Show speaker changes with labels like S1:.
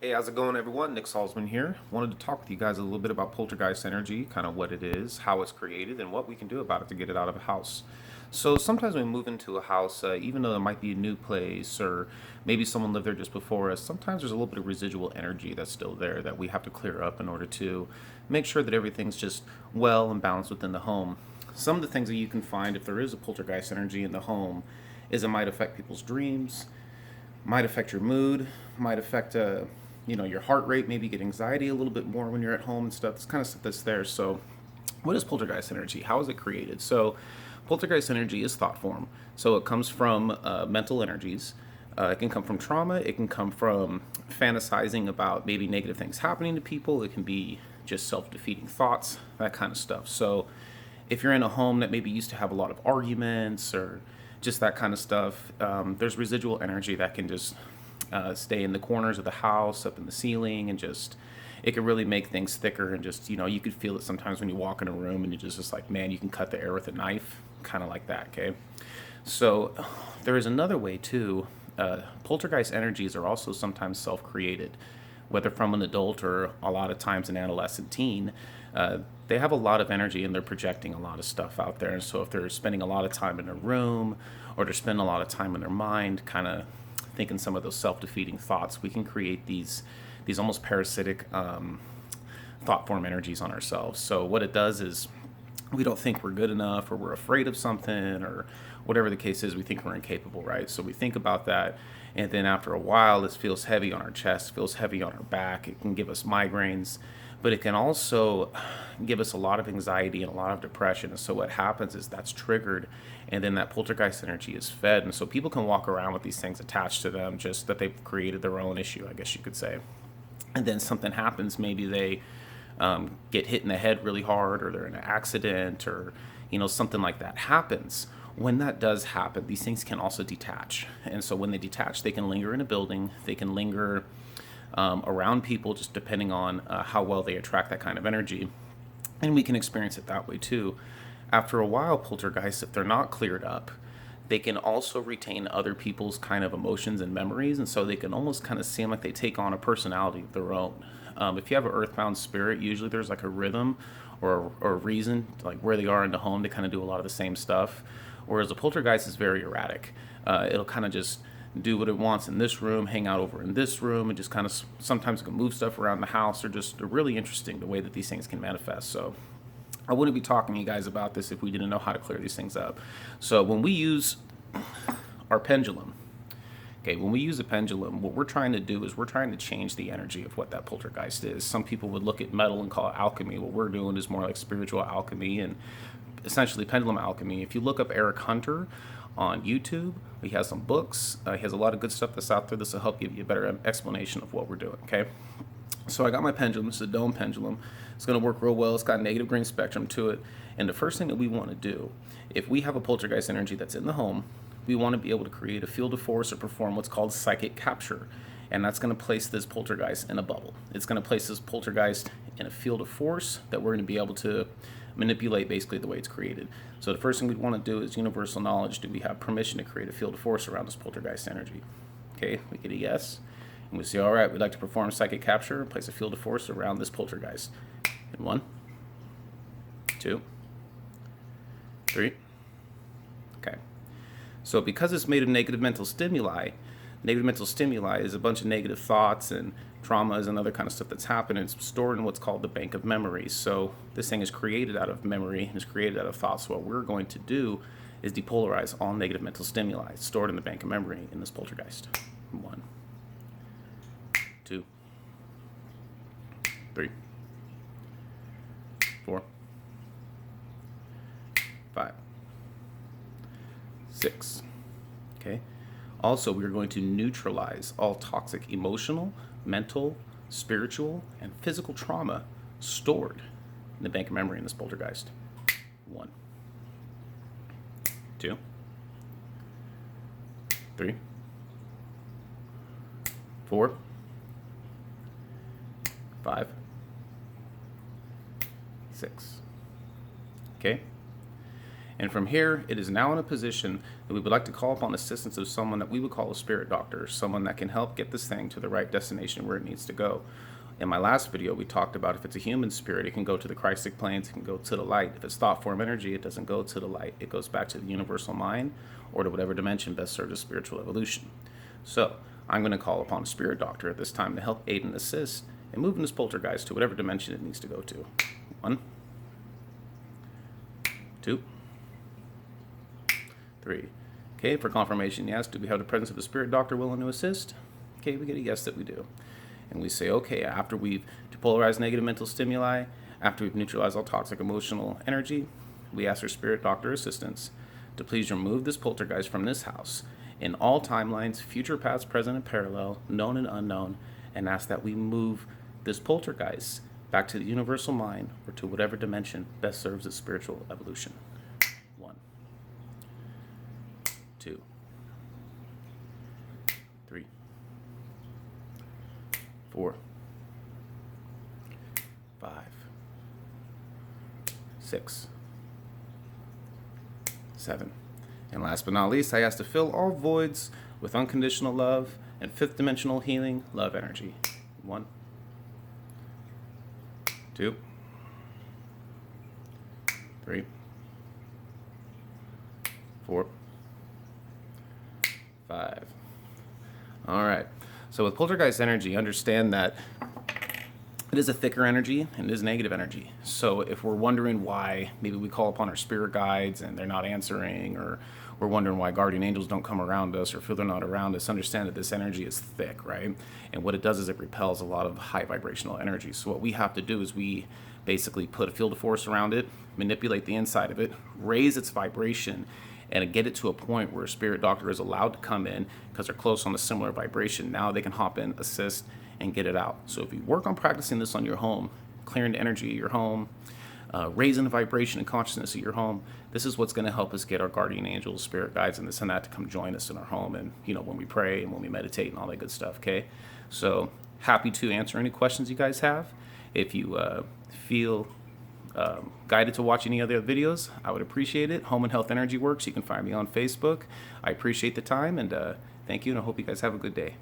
S1: Hey, how's it going, everyone? Nick Salzman here. Wanted to talk with you guys a little bit about poltergeist energy, kind of what it is, how it's created, and what we can do about it to get it out of a house. So sometimes when we move into a house, even though it might be a new place or maybe someone lived there just before us, sometimes there's a little bit of residual energy that's still there that we have to clear up in order to make sure that everything's just well and balanced within the home. Some of the things that you can find if there is a poltergeist energy in the home is it might affect people's dreams, might affect your mood, might affect your heart rate, maybe get anxiety a little bit more when you're at home and stuff. This kind of stuff that's there. So what is poltergeist energy? How is it created? So poltergeist energy is thought form. So it comes from mental energies. It can come from trauma. It can come from fantasizing about maybe negative things happening to people. It can be just self-defeating thoughts, that kind of stuff. So if you're in a home that maybe used to have a lot of arguments or just that kind of stuff, there's residual energy that can just stay in the corners of the house, up in the ceiling, and just it can really make things thicker. And just you could feel it sometimes when you walk in a room and you're just like, man, you can cut the air with a knife, kind of like that. Okay, so there is another way too. Poltergeist energies are also sometimes self-created, whether from an adult or a lot of times an adolescent teen. They have a lot of energy and they're projecting a lot of stuff out there. And so if they're spending a lot of time in a room or they're spending a lot of time in their mind, kind of thinking some of those self-defeating thoughts, we can create these almost parasitic thought form energies on ourselves. So what it does is we don't think we're good enough or we're afraid of something or whatever the case is, we think we're incapable, right? So we think about that, and then after a while this feels heavy on our chest, feels heavy on our back. It can give us migraines, but it can also give us a lot of anxiety and a lot of depression. And so what happens is that's triggered, and then that poltergeist energy is fed, and so people can walk around with these things attached to them, just that they've created their own issue, I guess you could say. And then something happens, maybe they get hit in the head really hard, or they're in an accident, or something like that happens. When that does happen, these things can also detach, and so when they detach, they can linger in a building, they can linger around people, just depending on how well they attract that kind of energy, and we can experience it that way too. After a while, poltergeists, if they're not cleared up, they can also retain other people's kind of emotions and memories, and so they can almost kind of seem like they take on a personality of their own. If you have an earthbound spirit, usually there's like a rhythm or a reason, like where they are in the home, they kind of do a lot of the same stuff. Whereas a poltergeist is very erratic. It'll kind of just do what it wants in this room, hang out over in this room, and just kind of sometimes can move stuff around the house. They're really interesting the way that these things can manifest. So I wouldn't be talking to you guys about this if we didn't know how to clear these things up. So when we use our pendulum, okay, when we use a pendulum, what we're trying to do is we're trying to change the energy of what that poltergeist is. Some people would look at metal and call it alchemy. What we're doing is more like spiritual alchemy and essentially pendulum alchemy. If you look up Eric Hunter on YouTube, he has some books. He has a lot of good stuff that's out there. This will help give you a better explanation of what we're doing, okay? So I got my pendulum. This is a dome pendulum. It's going to work real well. It's got a negative green spectrum to it. And the first thing that we want to do, if we have a poltergeist energy that's in the home, we want to be able to create a field of force or perform what's called psychic capture. And that's going to place this poltergeist in a bubble. It's going to place this poltergeist in a field of force that we're going to be able to manipulate basically the way it's created. So the first thing we want to do is universal knowledge. Do we have permission to create a field of force around this poltergeist energy? Okay, we get a yes. And we say, all right, we'd like to perform psychic capture and place a field of force around this poltergeist. In 1, 2, 3. Okay. So because it's made of negative mental stimuli is a bunch of negative thoughts and traumas and other kind of stuff that's happened. It's stored in what's called the bank of memories. So this thing is created out of memory and is created out of thoughts. So what we're going to do is depolarize all negative mental stimuli stored in the bank of memory in this poltergeist. 1, 2, 3, 4, 5, 6. Okay. Also, we are going to neutralize all toxic emotional, mental, spiritual, and physical trauma stored in the bank of memory in this poltergeist. 1, 2, 3, 4, 5, 6. Okay? And from here, it is now in a position that we would like to call upon assistance of someone that we would call a spirit doctor, someone that can help get this thing to the right destination where it needs to go. In my last video, we talked about if it's a human spirit, it can go to the Christic planes, it can go to the light. If it's thought form energy, it doesn't go to the light. It goes back to the universal mind or to whatever dimension best serves spiritual evolution. So I'm going to call upon a spirit doctor at this time to help aid and assist in moving this poltergeist to whatever dimension it needs to go to. 1, 2, 3. Okay, for confirmation, yes. Do we have the presence of a spirit doctor willing to assist? Okay, we get a yes that we do. And we say, okay, after we've depolarized negative mental stimuli, after we've neutralized all toxic emotional energy, we ask our spirit doctor assistance to please remove this poltergeist from this house in all timelines, future, past, present, and parallel, known and unknown, and ask that we move this poltergeist back to the universal mind or to whatever dimension best serves its spiritual evolution. 1, 2, 3, 4, 5, 6, 7. And last but not least, I ask to fill all voids with unconditional love and fifth dimensional healing love energy. 1, 2, 3, 4, 5. All right. So with poltergeist energy, understand that it is a thicker energy and it is negative energy. So if we're wondering why maybe we call upon our spirit guides and they're not answering, or we're wondering why guardian angels don't come around us or feel they're not around us, understand that this energy is thick, right? And what it does is it repels a lot of high vibrational energy. So what we have to do is we basically put a field of force around it, manipulate the inside of it, raise its vibration, and get it to a point where a spirit doctor is allowed to come in because they're close on a similar vibration. Now they can hop in, assist, and get it out. So if you work on practicing this on your home, clearing the energy of your home, raising the vibration and consciousness of your home, this is what's going to help us get our guardian angels, spirit guides, and this and that to come join us in our home, and when we pray and when we meditate and all that good stuff. Okay, so happy to answer any questions you guys have. If you feel guided to watch any other videos, I would appreciate it. Home and Health Energy Works. You can find me on Facebook. I appreciate the time, and thank you, and I hope you guys have a good day.